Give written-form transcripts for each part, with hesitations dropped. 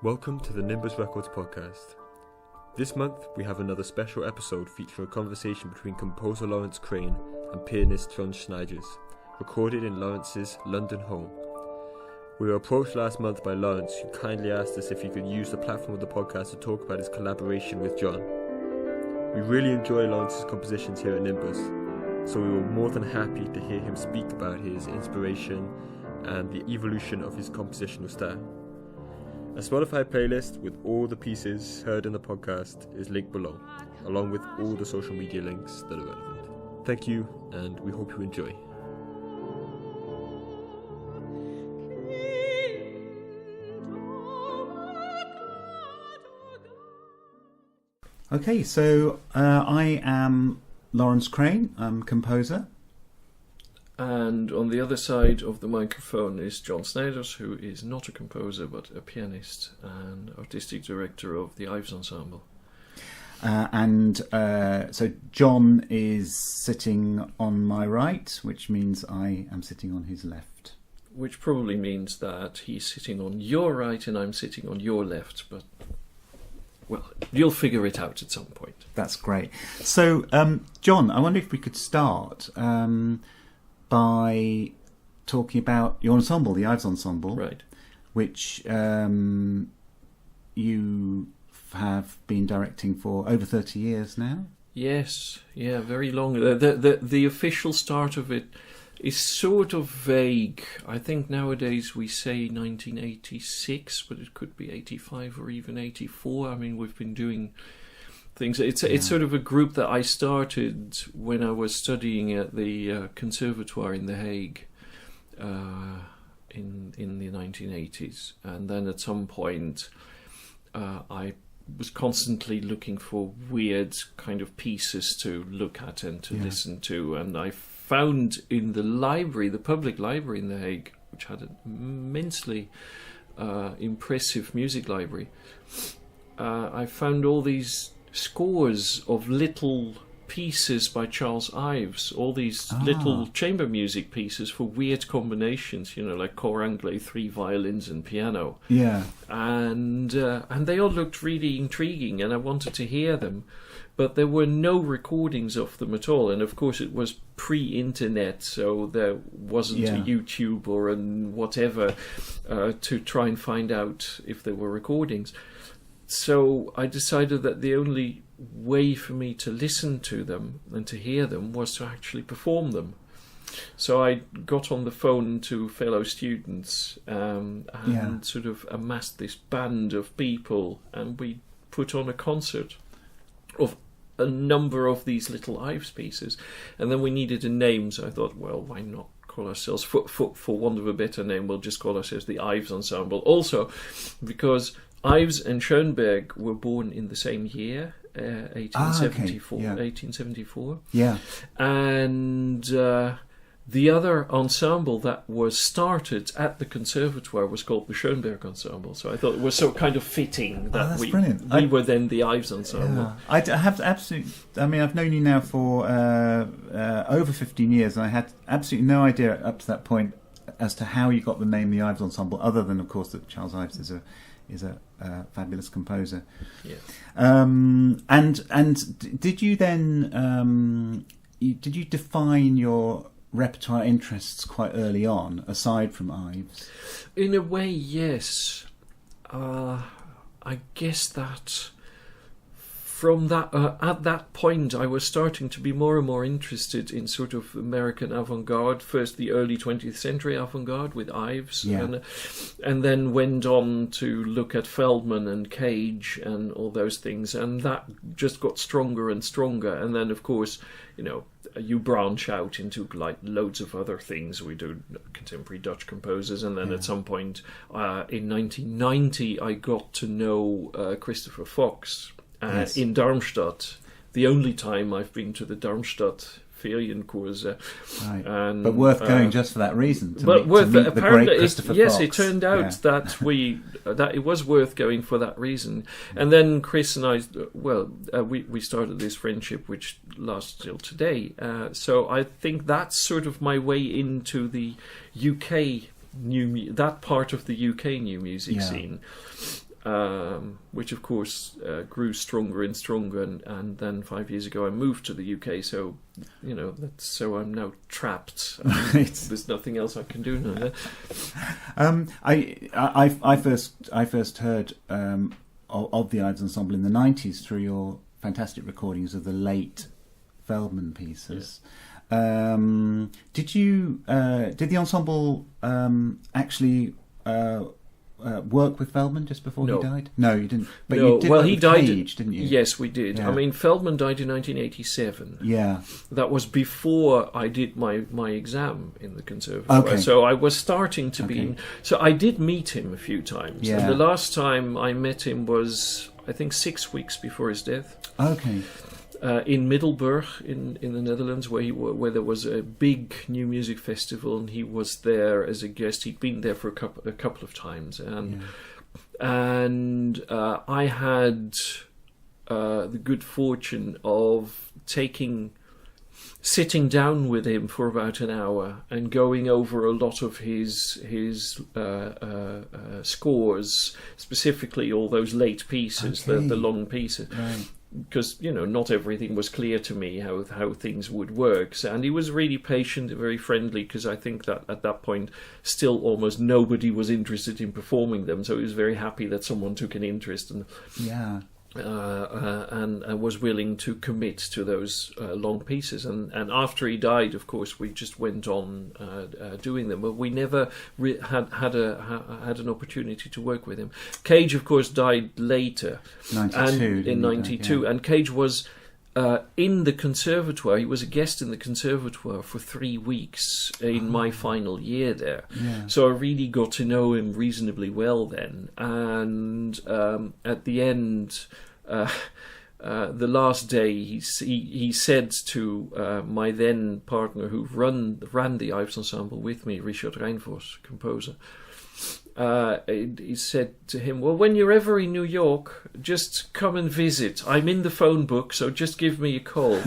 Welcome to the Nimbus Records Podcast. This month we have another special episode featuring a conversation between composer Laurence Crane and pianist John Snijders, recorded in Laurence's London home. We were approached last month by Laurence, who kindly asked us if he could use the platform of the podcast to talk about his collaboration with John. We really enjoy Laurence's compositions here at Nimbus, so we were more than happy to hear him speak about his inspiration and the evolution of his compositional style. A Spotify playlist with all the pieces heard in the podcast is linked below, along with all the social media links that are relevant. Thank you, and we hope you enjoy. Okay, so I am Laurence Crane. I'm a composer. And on the other side of the microphone is John Snijders, who is not a composer but a pianist and artistic director of the Ives Ensemble. So John is sitting on my right, which means I am sitting on his left. Which probably means that he's sitting on your right and I'm sitting on your left, but, well, you'll figure it out at some point. That's great. So, John, I wonder if we could start by talking about your ensemble, the Ives Ensemble, right? Which you have been directing for over 30 years now. Yes, yeah, very long. The official start of it is sort of vague. I think nowadays we say 1986, but it could be 85 or even 84. I mean, we've been doing things. It's sort of a group that I started when I was studying at the conservatoire in The Hague in the 1980s, and then at some point I was constantly looking for weird kind of pieces to look at and to listen to, and I found in the library, the public library in The Hague, which had an immensely impressive music library, I found all these scores of little pieces by Charles Ives, all these little chamber music pieces for weird combinations, like cor anglais, 3 violins and piano. Yeah. And they all looked really intriguing, and I wanted to hear them, but there were no recordings of them at all. And of course it was pre-internet, so there wasn't a YouTube or whatever to try and find out if there were recordings. So I decided that the only way for me to listen to them and to hear them was to actually perform them. So I got on the phone to fellow students and sort of amassed this band of people, and we put on a concert of a number of these little Ives pieces. And then we needed a name, so I thought, well, why not call ourselves, for want of a better name, we'll just call ourselves the Ives Ensemble. Also, because Ives and Schoenberg were born in the same year, 1874. 1874. Yeah. And the other ensemble that was started at the conservatoire was called the Schoenberg Ensemble. So I thought it was so kind of fitting that we were then the Ives Ensemble. Yeah. I have absolutely. I mean, I've known you now for over 15 years, and I had absolutely no idea up to that point as to how you got the name the Ives Ensemble, other than, of course, that Charles Ives is a fabulous composer. Yeah. And did you then did you define your repertoire interests quite early on, aside from Ives? In a way, yes. I guess that from that at that point I was starting to be more and more interested in sort of American avant-garde, first the early 20th century avant-garde with Ives, and then went on to look at Feldman and Cage and all those things, and that just got stronger and stronger. And then of course, you branch out into like loads of other things. We do contemporary Dutch composers, and then at some point in 1990 I got to know Christopher Fox in Darmstadt, the only time I've been to the Darmstadt Ferienkurse. Right. And, but worth going just for that reason. To meet the great Christopher Fox. It turned out that it was worth going for that reason. And then Chris and I, we started this friendship which lasts till today. So I think that's sort of my way into the UK that part of the UK new music scene. which of course grew stronger and stronger. And then 5 years ago I moved to the UK, so so I'm now trapped. There's nothing else I can do now. I first heard of the Ives Ensemble in the 90s through your fantastic recordings of the late Feldman pieces. Yeah. Did the ensemble actually work with Feldman just before he died? No, you didn't. But you did work with Cage, didn't you? Yes, we did. Yeah. I mean, Feldman died in 1987. Yeah. That was before I did my exam in the conservatoire. Okay. So I was starting to be... So I did meet him a few times. Yeah. And the last time I met him was, I think, 6 weeks before his death. Okay. In Middelburg in the Netherlands, where there was a big new music festival, and he was there as a guest. He'd been there for a couple of times, and I had the good fortune of sitting down with him for about an hour and going over a lot of his scores, specifically all those late pieces, the long pieces. Right. Because not everything was clear to me how things would work. So, and he was really patient, very friendly, because I think that at that point still almost nobody was interested in performing them. So he was very happy that someone took an interest and was willing to commit to those long pieces. And after he died, of course, we just went on doing them, but we never had an opportunity to work with him. Cage, of course, died later, 92, in 92, and Cage was in the conservatoire. He was a guest in the conservatoire for 3 weeks in my final year there. Yeah. So I really got to know him reasonably well then. And at the end, the last day, he said to my then partner who ran the Ives Ensemble with me, Richard Reinfors, composer, he said to him, well, when you're ever in New York, just come and visit. I'm in the phone book, so just give me a call.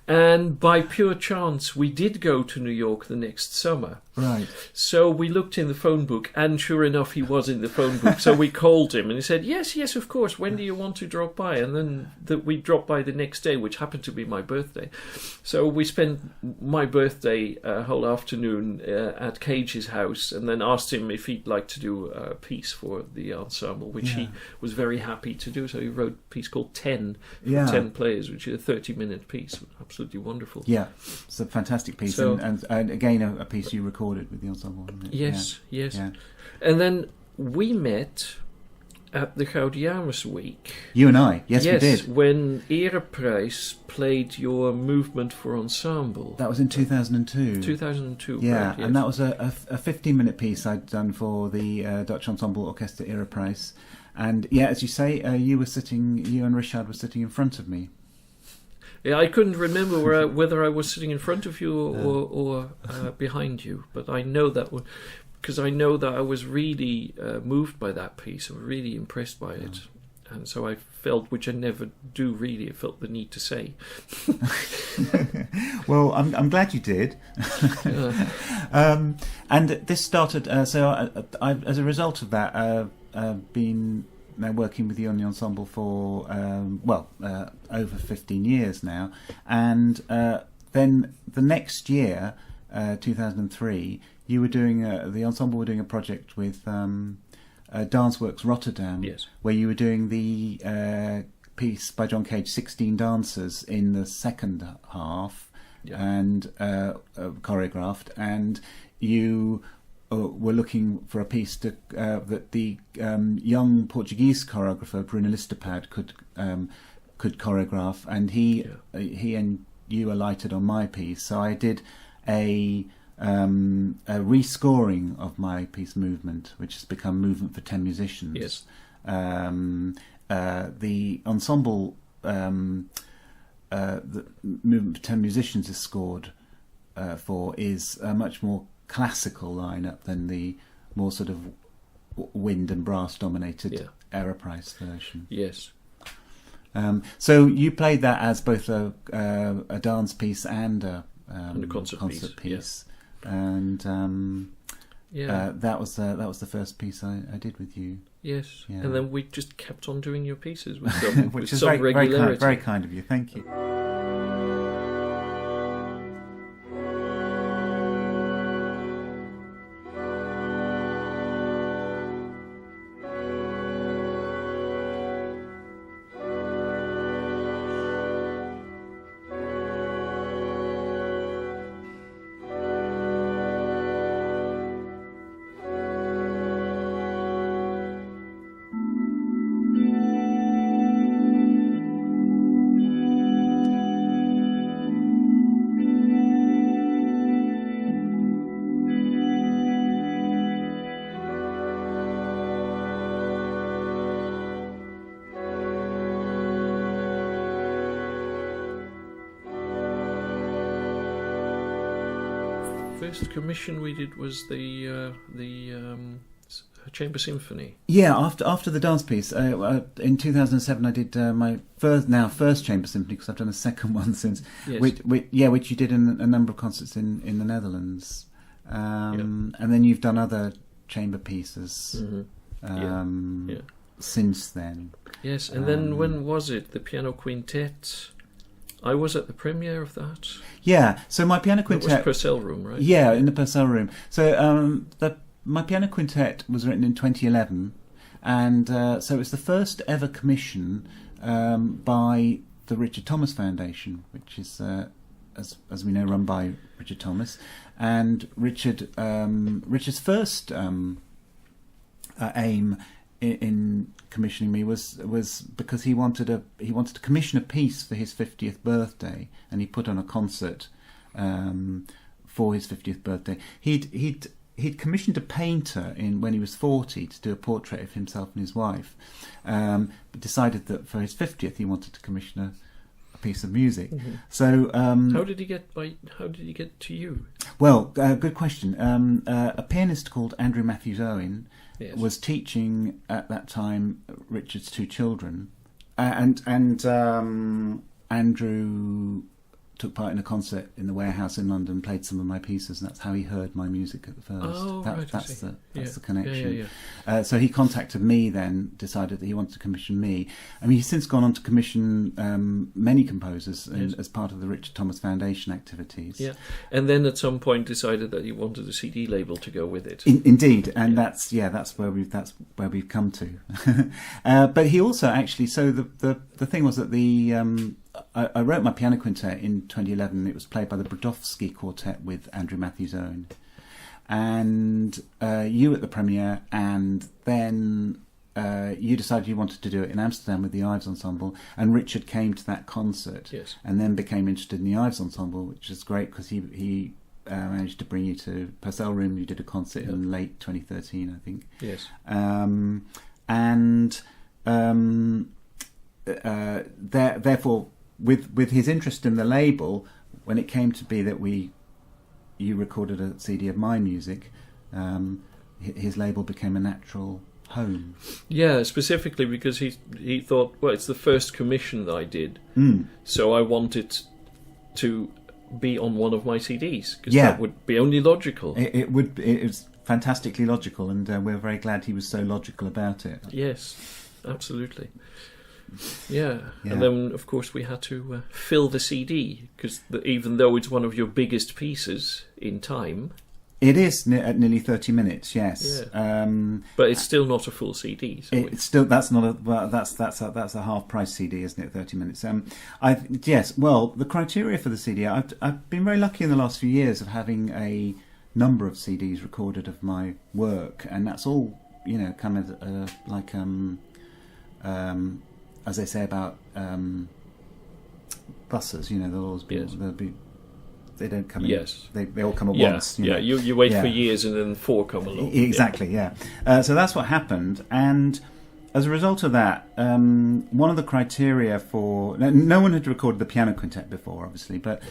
And by pure chance, we did go to New York the next summer. Right. So we looked in the phone book, and sure enough, he was in the phone book. So we called him, and he said, yes, of course. When do you want to drop by? And then we dropped by the next day, which happened to be my birthday. So we spent my birthday whole afternoon at Cage's house, and then asked him if he'd like to do a piece for the ensemble, which he was very happy to do. So he wrote a piece called 10 for 10 players, which is a 30-minute piece. Absolutely wonderful. Yeah, it's a fantastic piece, So, and again a piece you recorded with the ensemble, wasn't it? Yes. Yeah. And then we met at the Gaudiamus Week. You and I, yes, we did. When Ereprijs played your movement for ensemble. That was in 2002. 2002, yeah, right, yes. And that was a 15-minute piece I'd done for the Dutch Ensemble Orchestra Ereprijs. And yeah, as you say, you and Richard were sitting in front of me. Yeah, I couldn't remember whether I was sitting in front of you or behind you, but I know that because I know that I was really moved by that piece. I was really impressed by it, and so I felt, which I never do really, I felt the need to say. Well, I'm glad you did. And this started. So I, as a result of that, I've been now working with you on the ensemble for over 15 years now, and then the next year, 2003, you were doing the ensemble were doing a project with Danceworks Rotterdam, where you were doing the piece by John Cage, 16 Dancers, in the second half, and choreographed, and you were looking for a piece that the young Portuguese choreographer Bruno Listapad could choreograph, and he and you alighted on my piece. So I did a rescoring of my piece Movement, which has become Movement for 10 Musicians. Yes. The ensemble, the Movement for 10 Musicians is scored for is a much more classical lineup than the more sort of wind and brass dominated Ereprijs version. Yes. So you played that as both a dance piece and a and a concert piece. And that was the first piece I did with you. Yes, Yeah. and then we just kept on doing your pieces with some, Which with is some very, regularity. very kind of you. Thank you. First commission we did was the Chamber Symphony. Yeah, after the dance piece, in 2007 I did my first Chamber Symphony, because I've done a second one since. Yes. Which you did in a number of concerts in the Netherlands, and then you've done other chamber pieces since then. Yes, and then when was it? The piano quintet. I was at the premiere of that. Yeah, so my piano quintet... It was Purcell Room, right? Yeah, in the Purcell Room. So my piano quintet was written in 2011, and so it was the first ever commission by the Richard Thomas Foundation, which is, as we know, run by Richard Thomas. And Richard's first aim in commissioning me was because he wanted to commission a piece for his 50th birthday, and he put on a concert for his 50th birthday. He'd commissioned a painter when he was 40 to do a portrait of himself and his wife, but decided that for his 50th he wanted to commission a piece of music. Mm-hmm. So how did he get to you? Well, good question. A pianist called Andrew Matthews Owen was teaching at that time Richard's two children, and Andrew took part in a concert in the Warehouse in London, played some of my pieces, and that's how he heard my music at the first. Oh, That's the connection. Yeah. So he contacted me then, decided that he wanted to commission me. I mean, he's since gone on to commission many composers as part of the Richard Thomas Foundation activities. Yeah, and then at some point decided that he wanted a CD label to go with it. Indeed, and that's where we've come to. But he also actually, so the thing was that I wrote my piano quintet in 2011. It was played by the Brodowski Quartet with Andrew Matthews Owen, and you at the premiere, and then you decided you wanted to do it in Amsterdam with the Ives Ensemble, and Richard came to that concert, and then became interested in the Ives Ensemble, which is great because he managed to bring you to Purcell Room. You did a concert in late 2013, I think. Yes. Therefore, with his interest in the label, when it came to be that you recorded a CD of my music, his label became a natural home. Yeah, specifically because he thought, well, it's the first commission that I did, so I want it to be on one of my CDs, because that would be only logical. It was fantastically logical, and we're very glad he was so logical about it. Yes, absolutely. Yeah, and then of course we had to fill the CD, because even though it's one of your biggest pieces in time, it is at nearly 30 minutes. Yes, but it's still not a full CD. So it's still that's a half price CD, isn't it? 30 minutes. Well, the criteria for the CD, I've been very lucky in the last few years of having a number of CDs recorded of my work, and that's all kind of like as they say about buses, there'll always be, they don't come in. Yes. They all come at once. You wait for years and then 4 come along. Exactly, so that's what happened. And as a result of that, one of the criteria for... No one had recorded the piano quintet before, obviously, but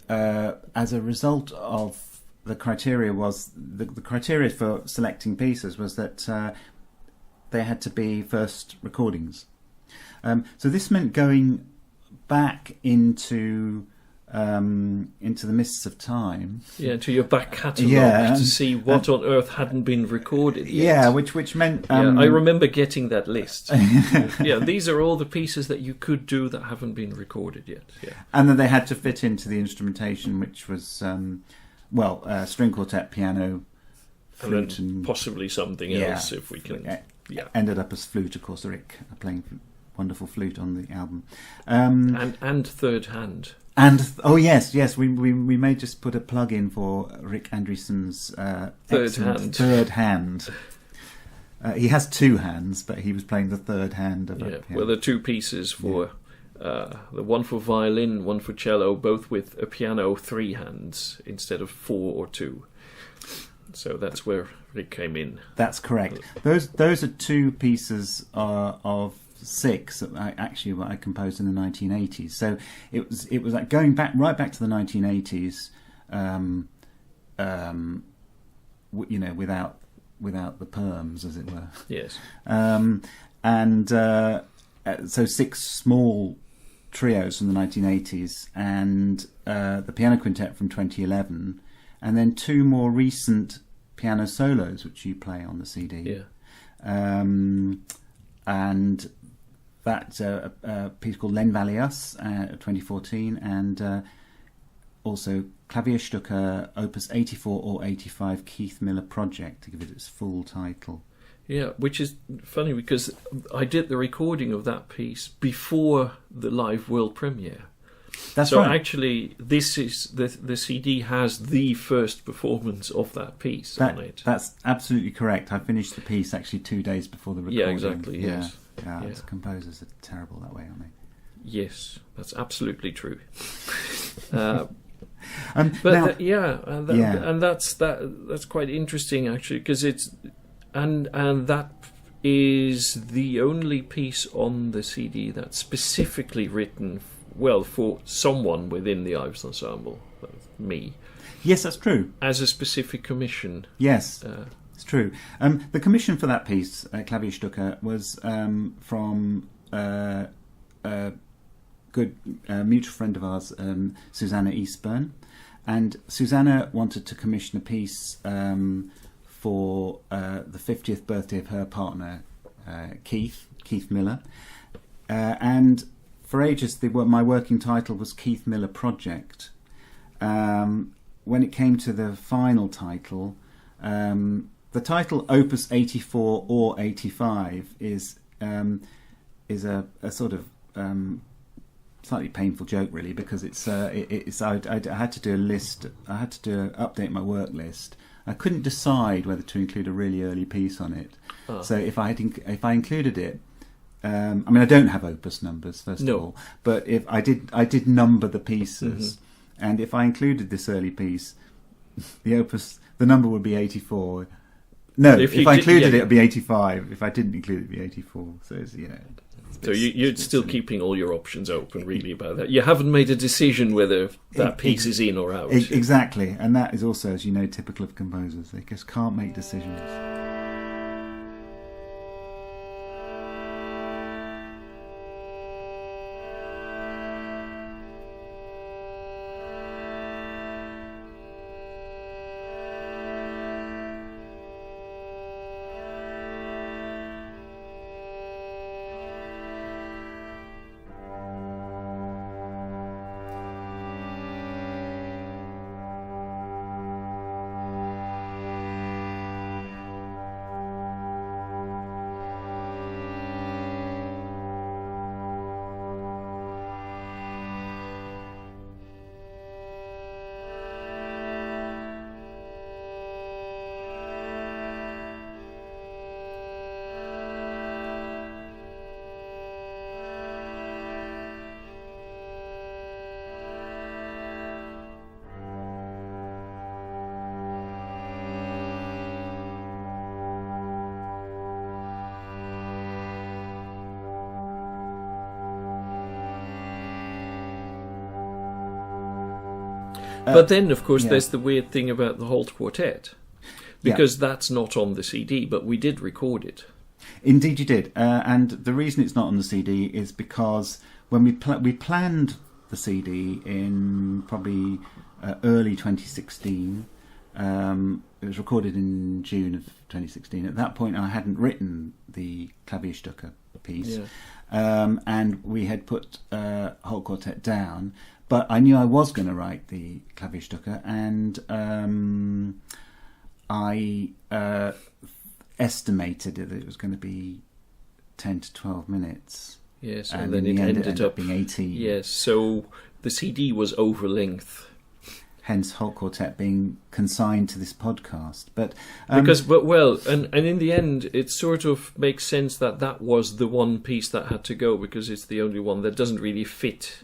as a result of the criteria was... The criteria for selecting pieces was that they had to be first recordings. So this meant going back into Into the Mists of Time. Yeah, to your back catalogue to see what on earth hadn't been recorded yet. Yeah, which meant... I remember getting that list. Yeah, these are all the pieces that you could do that haven't been recorded yet. Yeah. And then they had to fit into the instrumentation, which was, string quartet, piano, flute, and possibly something else, if we can... Ended up as flute, of course, Rick playing wonderful flute on the album. And third hand. And yes, we may just put a plug in for Rick Andresen's third hand. He has two hands, but he was playing the third hand of it. Well, the two pieces for the one for violin, one for cello, both with a piano, three hands instead of four or two. So that's where Rick came in. That's correct. Those are two pieces of six that I composed in the 1980s. So it was like going right back to the 1980s, without the perms, as it were. Yes. So six small trios from the 1980s, and the piano quintet from 2011, and then two more recent piano solos which you play on the CD. Yeah. And that's a piece called Len Valley Us, 2014, and also Klavierstücke Opus 84 or 85 Keith Miller Project, to give it its full title. Yeah, which is funny because I did the recording of that piece before the live world premiere. That's so right. Actually, this is the CD has the first performance of that piece on it. That's absolutely correct. I finished the piece actually 2 days before the recording. Yeah, exactly. Yes. Yeah. Composers are terrible that way, aren't they? Yes, that's absolutely true. And that's quite interesting actually, because it's and that is the only piece on the CD that's specifically written for someone within the Ives Ensemble, me. Yes, that's true. As a specific commission. Yes, it's true. The commission for that piece, Klavierstücke, was from a good mutual friend of ours, Susanna Eastburn. And Susanna wanted to commission a piece for the 50th birthday of her partner, Keith Miller. And for ages, my working title was Keith Miller Project. When it came to the final title, the title Opus 84 or 85 is a sort of slightly painful joke, really, because I had to do a list. I had to update my work list. I couldn't decide whether to include a really early piece on it. So if I included it. I don't have opus numbers, first of all, but if I did number the pieces, and if I included this early piece, the number would be 84. No, if I included it, it'd be 85. If I didn't include it, it'd be 84. So it's, So you're still keeping all your options open, really, about that. You haven't made a decision whether that piece is in or out. Exactly, and that is also, as you know, typical of composers. They just can't make decisions. But then, of course, there's the weird thing about the Holt Quartet, because that's not on the CD, but we did record it. Indeed you did. And the reason it's not on the CD is because when we planned the CD in probably early 2016. It was recorded in June of 2016. At that point, I hadn't written the Klavierstücke piece, and we had put whole quartet down. But I knew I was going to write the Klavierstücke, and I estimated that it was going to be 10 to 12 minutes. Yes, and then in it the end ended up being 18. Yes, so the CD was over length. Hence, whole quartet being consigned to this podcast. But and in the end, it sort of makes sense that was the one piece that had to go, because it's the only one that doesn't really fit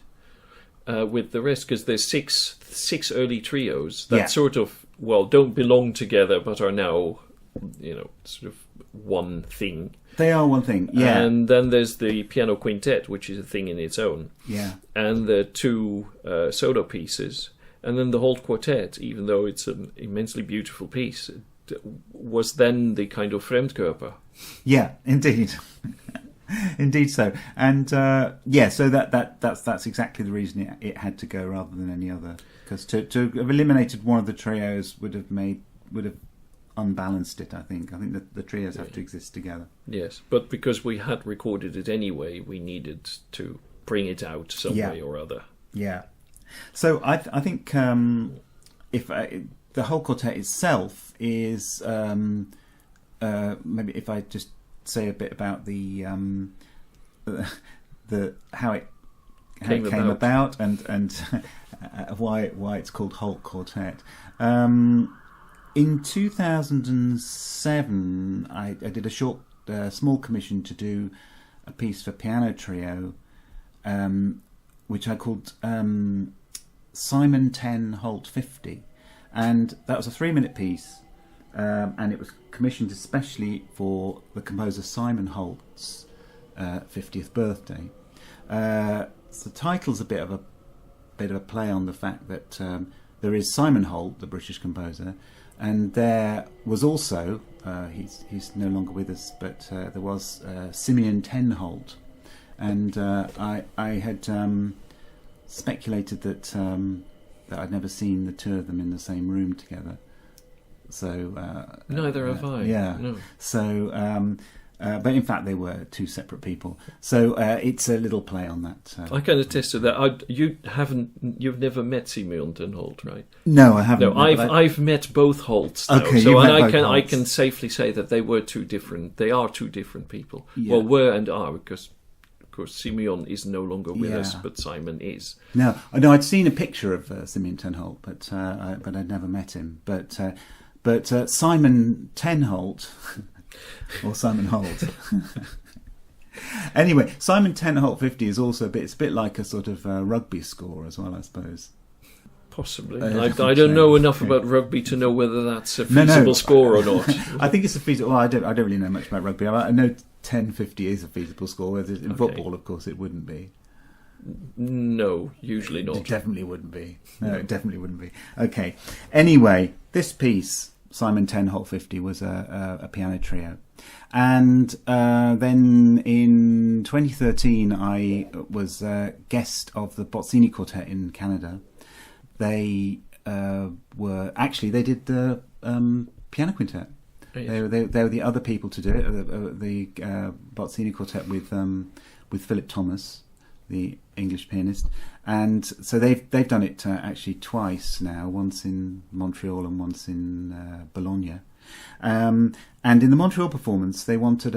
with the rest. Because there's six early trios that sort of don't belong together, but are now, sort of one thing. They are one thing, yeah. And then there's the piano quintet, which is a thing in its own. Yeah. And the two solo pieces. And then the whole quartet, even though it's an immensely beautiful piece, was then the kind of Fremdkörper. Yeah, indeed. Indeed so. And so that's exactly the reason it had to go rather than any other. Because to have eliminated one of the trios would have unbalanced it, I think. I think that the trios have to exist together. Yes, but because we had recorded it anyway, we needed to bring it out some way or other. Yeah. So I think if the whole quartet itself is maybe if I just say a bit about the how it came about and why it's called Hulk Quartet. In 2007, I did a short, small commission to do a piece for piano trio, which I called Simon 10, Holt 50. And that was a 3-minute piece, and it was commissioned especially for the composer Simon Holt's 50th birthday. So the title's a bit of a play on the fact that there is Simon Holt, the British composer, and there was also he's no longer with us, but there was Simeon 10 Holt, and I had speculated that I'd never seen the two of them in the same room together. So neither have I. Yeah. No. So, but in fact, they were two separate people. So it's a little play on that. I can attest to that. You've never met Simeon ten Holt, right? No, I haven't. No, I've met both Holts. Though. Okay, so I can safely say that they were two different. They are two different people. Yeah. Well, were and are, because of course Simeon is no longer with us, but Simon is. No, I'd seen a picture of Simeon ten Holt, but I'd never met him. But Simon ten Holt. Or Simon Holt. Anyway, Simon 10 Holt 50 is also it's a bit like a sort of rugby score as well, I suppose. Possibly. I don't know enough about rugby to know whether that's a feasible score or not. I think it's a feasible. Well, I don't really know much about rugby. I know 10-50 is a feasible score. Whereas in football, of course, it wouldn't be. No, usually not. It definitely wouldn't be. No, it definitely wouldn't be. Okay. Anyway, this piece, Simon 10 Holt 50, was a piano trio. And then in 2013, I was a guest of the Bozzini Quartet in Canada. They they did the piano quintet. Yes. They were the other people to do it. The Bozzini Quartet with Philip Thomas, the English pianist, and so they've done it actually twice now. Once in Montreal and once in Bologna. And in the Montreal performance, they wanted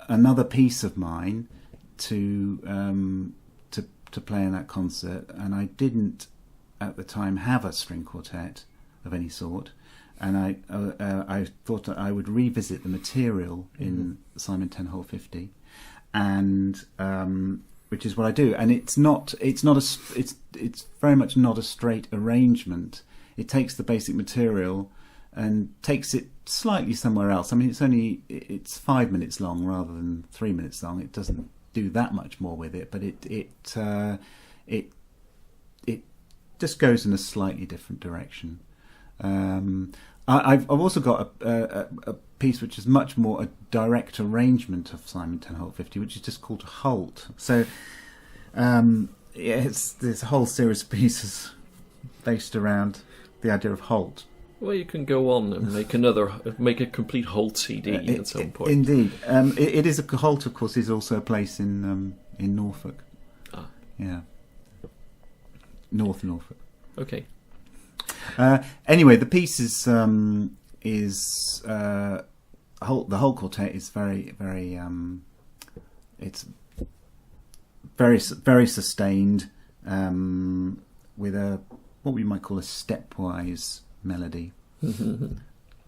another piece of mine to play in that concert, and I didn't at the time have a string quartet of any sort, and I thought that I would revisit the material in Simon 10 Holt 50, and which is what I do, and it's very much not a straight arrangement. It takes the basic material and takes it slightly somewhere else. I mean, it's 5 minutes long rather than 3 minutes long. It doesn't do that much more with it, but it just goes in a slightly different direction. I've also got a piece which is much more a direct arrangement of Simon 10 Holt 50, which is just called Holt. So it's there's a whole series of pieces based around the idea of Holt. Well, you can go on and make a complete Holt CD at some point. Indeed, it is a Holt. Of course, is also a place in Norfolk. Ah, yeah, North Norfolk. Okay. Anyway, the piece is the whole quartet is very, very. It's very, very sustained, with what we might call a stepwise melody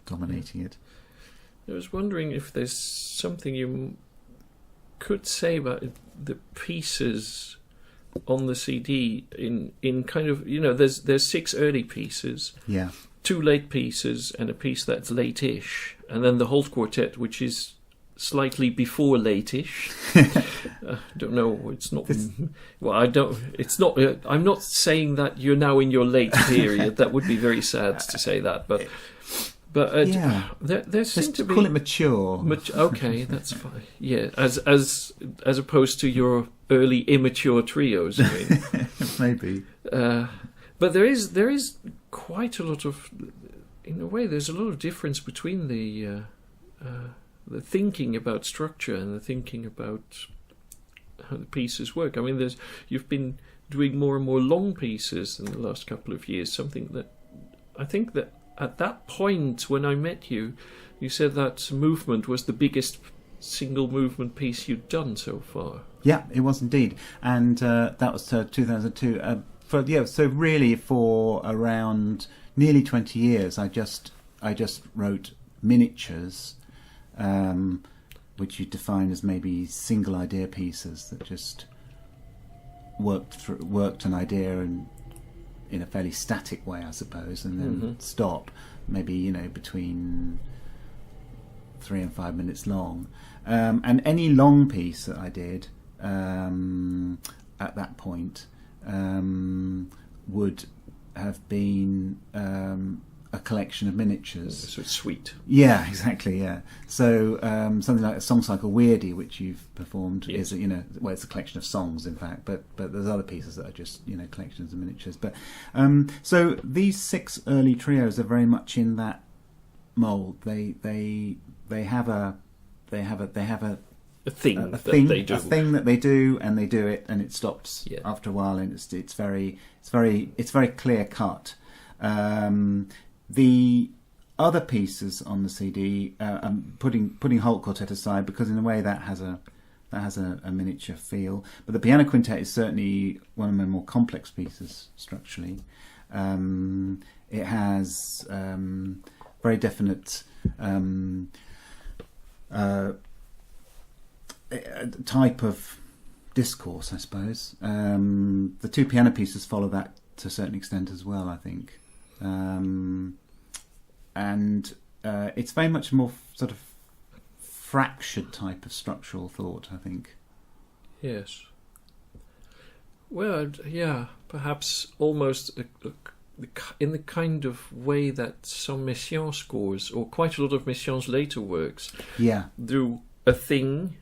dominating it. I was wondering if there's something you could say about the pieces on the CD in kind of, there's 6 early pieces, 2 late pieces, and a piece that's late-ish, and then the Holt Quartet, which is slightly before late-ish. Don't know. It's not. Well, I don't. It's not. I'm not saying that you're now in your late period. That would be very sad to say that. But there seems to be. Call it mature. Okay, that's fine. Yeah, as opposed to your early immature trios. I mean, maybe. But there is quite a lot of. In a way, there's a lot of difference between the thinking about structure and the thinking about how the pieces work. I mean, you've been doing more and more long pieces in the last couple of years, something that I think that at that point when I met you, you said that movement was the biggest single movement piece you'd done so far. Yeah, it was indeed. And that was 2002. So really for around nearly 20 years, I just wrote miniatures, which you define as maybe single idea pieces that just worked an idea in a fairly static way, I suppose, and then stop, maybe between 3 and 5 minutes long. And any long piece that I did at that point would have been a collection of miniatures. So it's sweet. Yeah, exactly. Yeah. So something like a song cycle Weirdy, which you've performed, is it's a collection of songs, in fact. But there's other pieces that are just collections of miniatures. But so these 6 early trios are very much in that mould. They have a thing that they do, and they do it, and it stops after a while, and it's very clear cut. The other pieces on the CD, I'm putting Holt Quartet aside because in a way that has a miniature feel, but the piano quintet is certainly one of my more complex pieces structurally. It has very definite type of discourse, I suppose. The 2 piano pieces follow that to a certain extent as well, I think. And it's very much more sort of fractured type of structural thought, I think. Yes. Well, yeah, perhaps almost in the kind of way that some Messiaen scores, or quite a lot of Messiaen's later works, do a thing.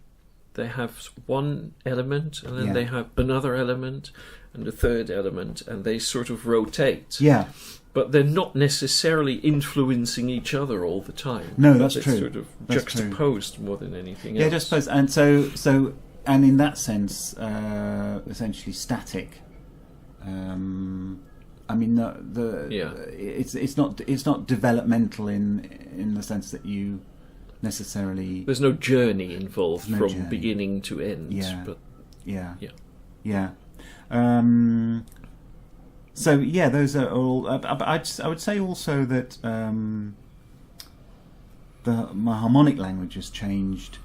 They have one element, and then they have another element, and a third element, and they sort of rotate. Yeah. But they're not necessarily influencing each other all the time. No, that's true. Sort of juxtaposed more than anything else. Yeah, juxtaposed, and so in that sense, essentially static. I mean, it's not developmental in the sense that you necessarily. There's no journey involved from beginning to end. Yeah. So those are all. I would say also that my harmonic language has changed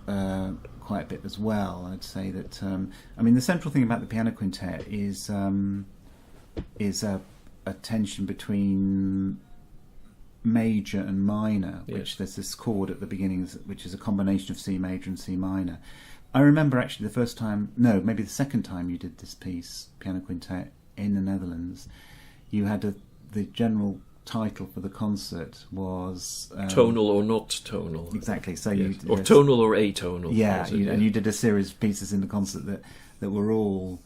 quite a bit as well. I'd say that the central thing about the piano quintet is a tension between major and minor, which there's this chord at the beginning, which is a combination of C major and C minor. I remember actually the second time you did this piece, piano quintet, in the Netherlands, you had the general title for the concert was tonal or not tonal. Exactly. So tonal or atonal. Yeah, and you did a series of pieces in the concert that were all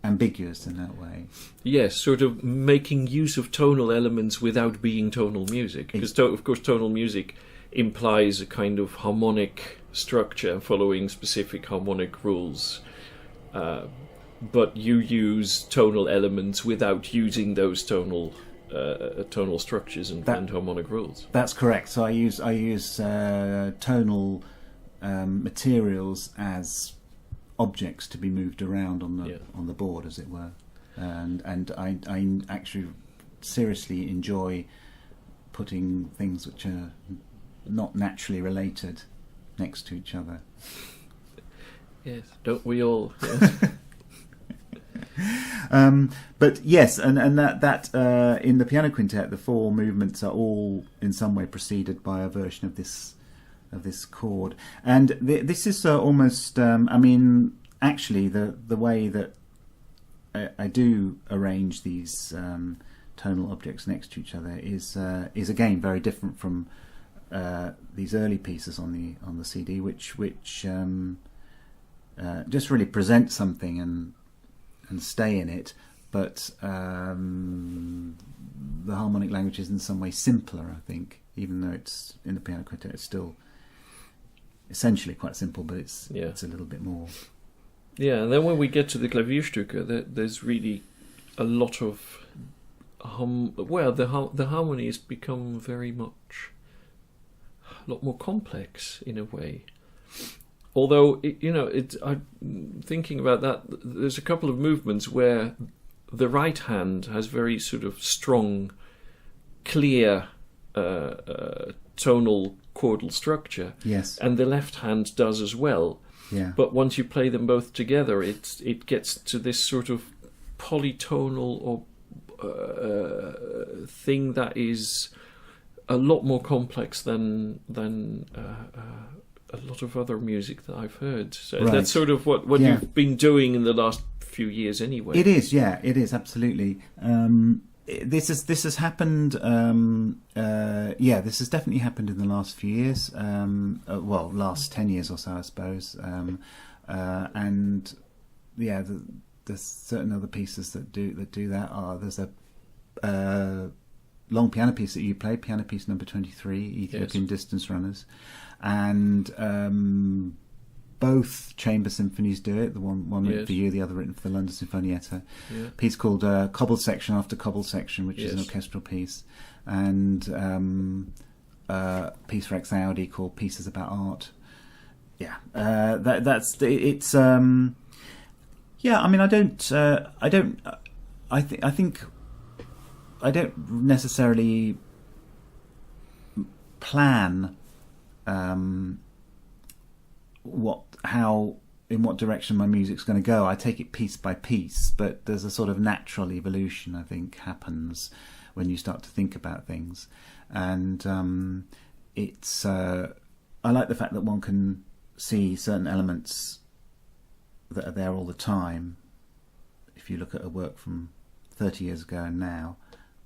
ambiguous in that way. Yes, sort of making use of tonal elements without being tonal music. Because, of course, tonal music implies a kind of harmonic structure following specific harmonic rules. But you use tonal elements without using those tonal structures and harmonic rules. That's correct. So I use tonal materials as objects to be moved around on the board, as it were, and I actually seriously enjoy putting things which are not naturally related next to each other. Yes, don't we all? Yes. But yes, and that in the piano quintet, the four movements are all in some way preceded by a version of this chord, and this is almost. Actually, the way that I do arrange these tonal objects next to each other is again very different from these early pieces on the CD, which just really present something and stay in it, but the harmonic language is in some way simpler, I think, even though it's in the piano quintet, it's still essentially quite simple, but it's a little bit more. Yeah, and then when we get to the Klavierstücke, there's really a lot of the harmonies become very much a lot more complex in a way. Although, I'm thinking about that, there's a couple of movements where the right hand has very sort of strong, clear tonal chordal structure. Yes. And the left hand does as well. Yeah. But once you play them both together, it gets to this sort of polytonal or thing that is a lot more complex than a lot of other music that I've heard. So right. That's sort of what you've been doing in the last few years anyway. It is, absolutely. This has happened. This has definitely happened in the last few years. Last 10 years or so, I suppose. There's certain other pieces that do that. There's a long piano piece that you played, piano piece number 23, Ethiopian Distance Runners, and both chamber symphonies do it. The one written for you, the other written for the London Sinfonietta. Yeah. A piece called Cobbled Section After Cobbled Section, which is an orchestral piece, and a piece for ex Audi called Pieces About Art. Yeah, that's it's. I mean, I think I don't necessarily plan in what direction my music's going to go. I take it piece by piece, but there's a sort of natural evolution, I think, happens when you start to think about things, and it's. I like the fact that one can see certain elements that are there all the time. If you look at a work from 30 years ago and now,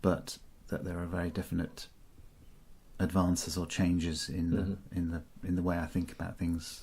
but that there are very definite advances or changes in the way I think about things.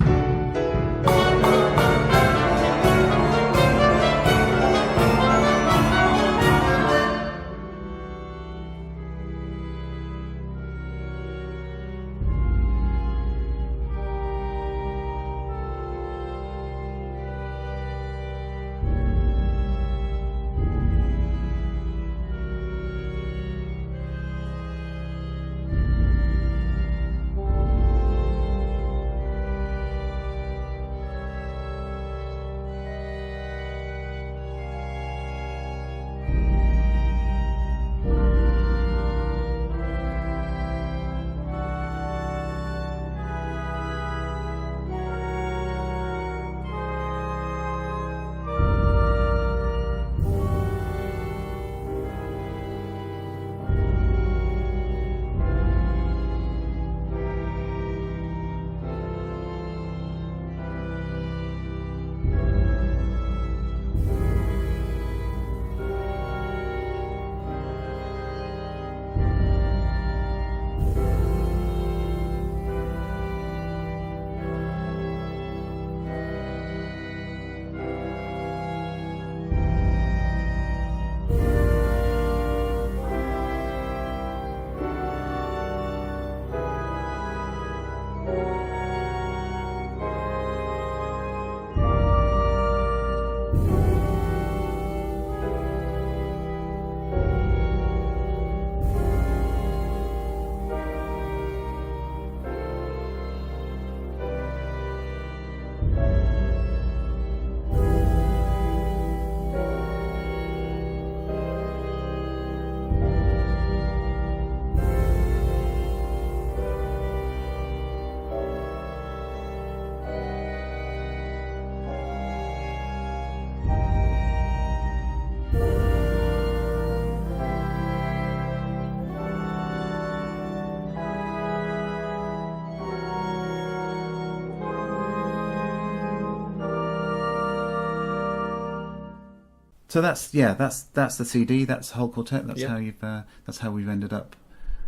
So that's the CD. That's the whole quartet. That's Yeah. how you've. That's how we've ended up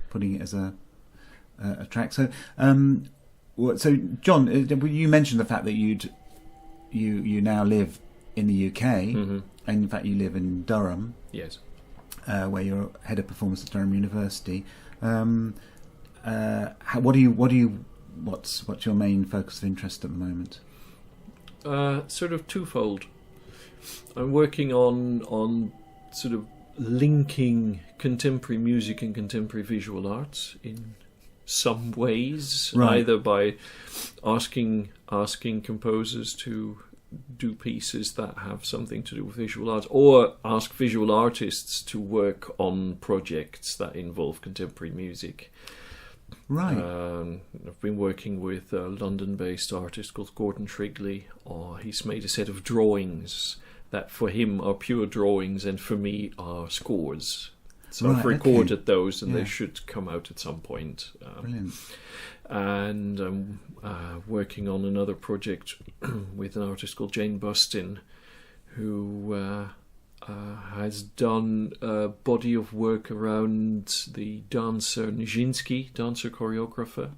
putting it as a track. So, so John, you mentioned the fact that you now live in the UK, Mm-hmm. and in fact you live in Durham, Yes. where you're head of performance at Durham University. What's your main focus of interest at the moment? Sort of twofold. I'm working on sort of linking contemporary music and contemporary visual arts in some ways, Right. either by asking composers to do pieces that have something to do with visual arts, or ask visual artists to work on projects that involve contemporary music. Right. I've been working with a London-based artist called Gordon Trigley. He's made a set of drawings that for him are pure drawings and for me are scores. So Right, I've recorded okay. those and Yeah. they should come out at some point. Brilliant. And I'm working on another project with an artist called Jane Bustin, who has done a body of work around the dancer Nijinsky, dancer choreographer.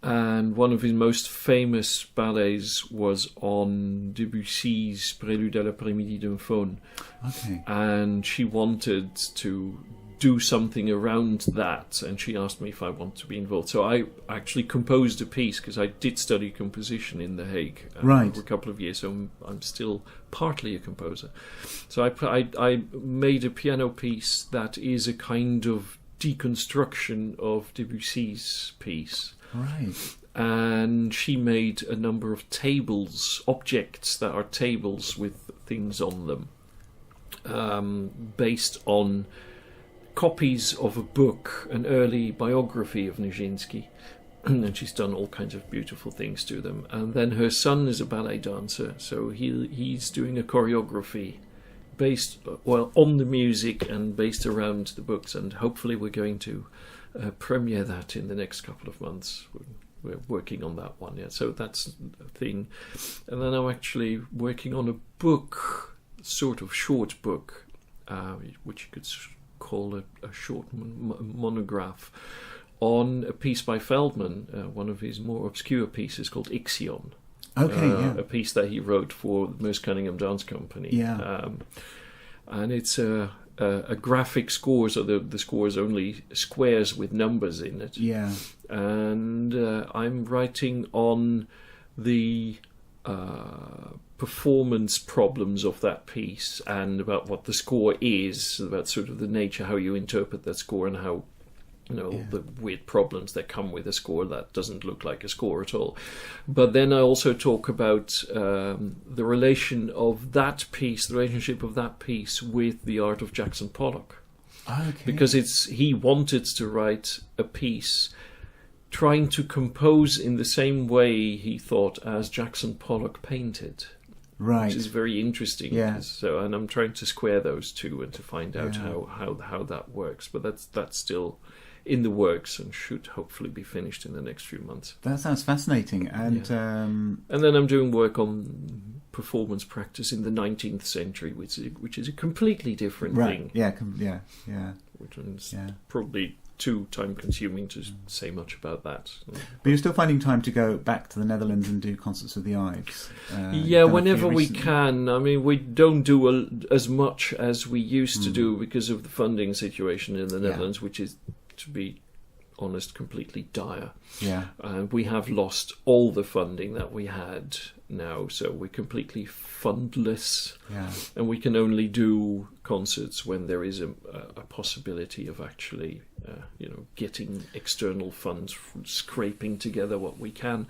And one of his most famous ballets was on Debussy's Prélude à l'après-midi d'un faune. Okay. And she wanted to do something around that, and she asked me if I want to be involved. So I actually composed a piece, because I did study composition in The Hague Right. for a couple of years, so I'm still partly a composer. So I made a piano piece that is a kind of deconstruction of Debussy's piece. Right. And she made a number of tables, objects that are tables with things on them, based on copies of a book, an early biography of Nijinsky. And she's done all kinds of beautiful things to them. And then her son is a ballet dancer, so he's doing a choreography based on the music and based around the books. And hopefully we're going to premiere that in the next couple of months. We're working on that one, yeah. So that's a thing. And then I'm actually working on a book, sort of short book, which you could call a short monograph, on a piece by Feldman, one of his more obscure pieces called Ixion. Okay, yeah. A piece that he wrote for the Merce Cunningham Dance Company. Yeah. And it's a graphic score, so the score is only squares with numbers in it. Yeah. And I'm writing on the performance problems of that piece, and about what the score is, about sort of the nature, how you interpret that score, and how, the weird problems that come with a score that doesn't look like a score at all. But then I also talk about the relation of that piece, the relationship of that piece with the art of Jackson Pollock. Okay. Because he wanted to write a piece trying to compose in the same way he thought as Jackson Pollock painted. Right. Which is very interesting. Yeah. So, and I'm trying to square those two and to find out how that works. But that's still in the works and should hopefully be finished in the next few months. That sounds fascinating. And And then I'm doing work on performance practice in the 19th century, which is a completely different thing. Yeah. Yeah. Which is probably too time-consuming to say much about that. But you're still finding time to go back to the Netherlands and do concerts with the Ives. Whenever we can. I mean, we don't do as much as we used to do because of the funding situation in the Netherlands, which is, to be honest, completely dire. Yeah. We have lost all the funding that we had now, so we're completely fundless. Yeah. And we can only do concerts when there is a possibility of actually, getting external funds, scraping together what we can.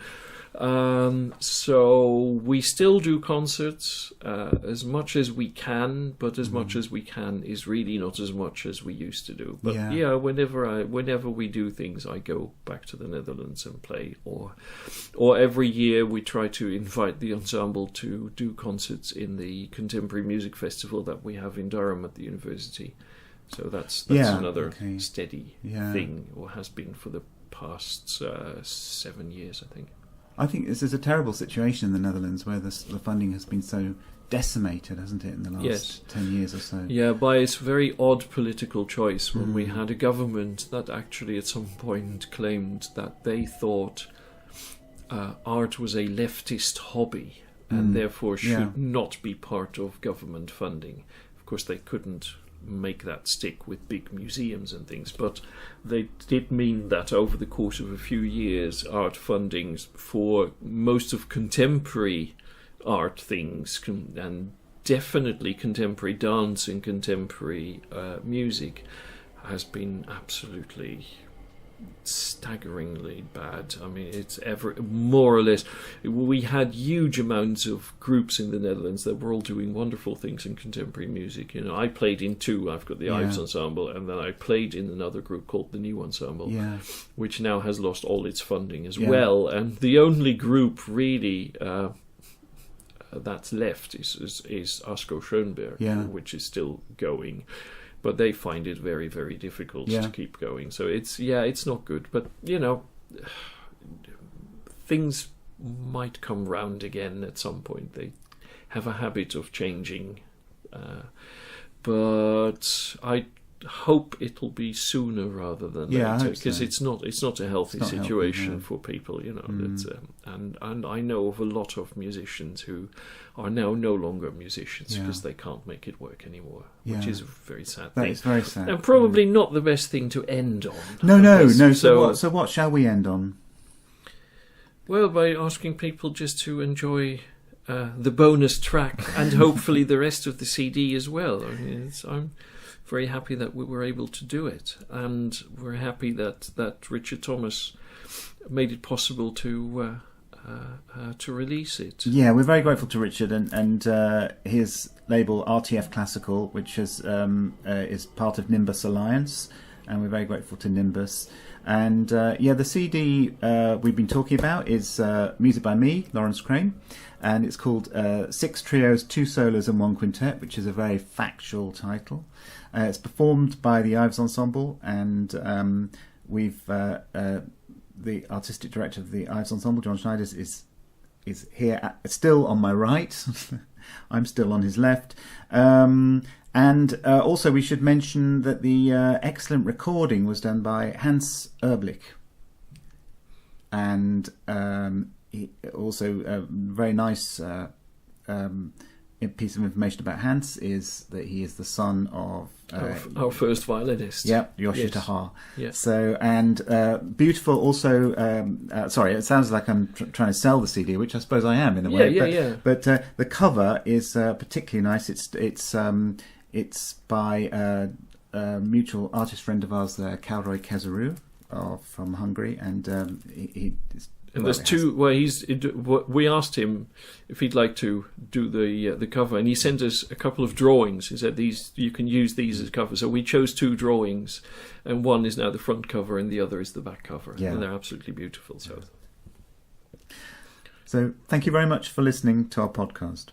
So we still do concerts as much as we can, but as much as we can is really not as much as we used to do. But whenever we do things, I go back to the Netherlands and play, or every year we try to invite the ensemble to do concerts in the Contemporary Music Festival that we have in Durham at the university. So that's another steady thing, or has been for the past 7 years, I think. I think this is a terrible situation in the Netherlands where the funding has been so decimated, hasn't it, in the last 10 years or so? Yeah, by its very odd political choice, when we had a government that actually at some point claimed that they thought art was a leftist hobby and therefore should not be part of government funding. Of course, they couldn't make that stick with big museums and things, but they did mean that over the course of a few years, art fundings for most of contemporary art things, and definitely contemporary dance and contemporary music, has been absolutely staggeringly bad. I mean, it's more or less. We had huge amounts of groups in the Netherlands that were all doing wonderful things in contemporary music. I played in two. I've got the Ives Ensemble, and then I played in another group called the New Ensemble, which now has lost all its funding as well. And the only group really that's left is Asko Schoenberg, which is still going. But they find it very, very difficult to keep going. So it's not good. But, things might come round again at some point. They have a habit of changing. But I hope it'll be sooner rather than later, because it's not a healthy situation for people, that, and I know of a lot of musicians who are now no longer musicians because they can't make it work anymore, which is a very sad thing. It's very sad, and probably not the best thing to end on. No. So what shall we end on? Well, by asking people just to enjoy the bonus track and hopefully the rest of the CD as well. I mean, I'm very happy that we were able to do it, and we're happy that Richard Thomas made it possible to release it. Yeah, we're very grateful to Richard and his label RTF Classical, which is part of Nimbus Alliance, and we're very grateful to Nimbus. And the CD we've been talking about is music by me, Laurence Crane, and it's called 6 Trios, 2 Solos and 1 Quintet, which is a very factual title. It's performed by the Ives Ensemble, and we've the artistic director of the Ives Ensemble, John Snijders, is here still on my right. I'm still on his left. And also we should mention that the excellent recording was done by Hans Erblich. And he also a very nice piece of information about Hans is that he is the son of our first violinist. Yeah, Yoshi Taha. Yes. So, and beautiful also. Sorry, it sounds like I'm trying to sell the CD, which I suppose I am in a way. But the cover is particularly nice. It's by a mutual artist friend of ours, Kalroy Kezeru from Hungary, and he and there's two. Well, we asked him if he'd like to do the cover, and he sent us a couple of drawings. He said you can use these as cover. So we chose 2 drawings, and one is now the front cover, and the other is the back cover, and they're absolutely beautiful. So thank you very much for listening to our podcast.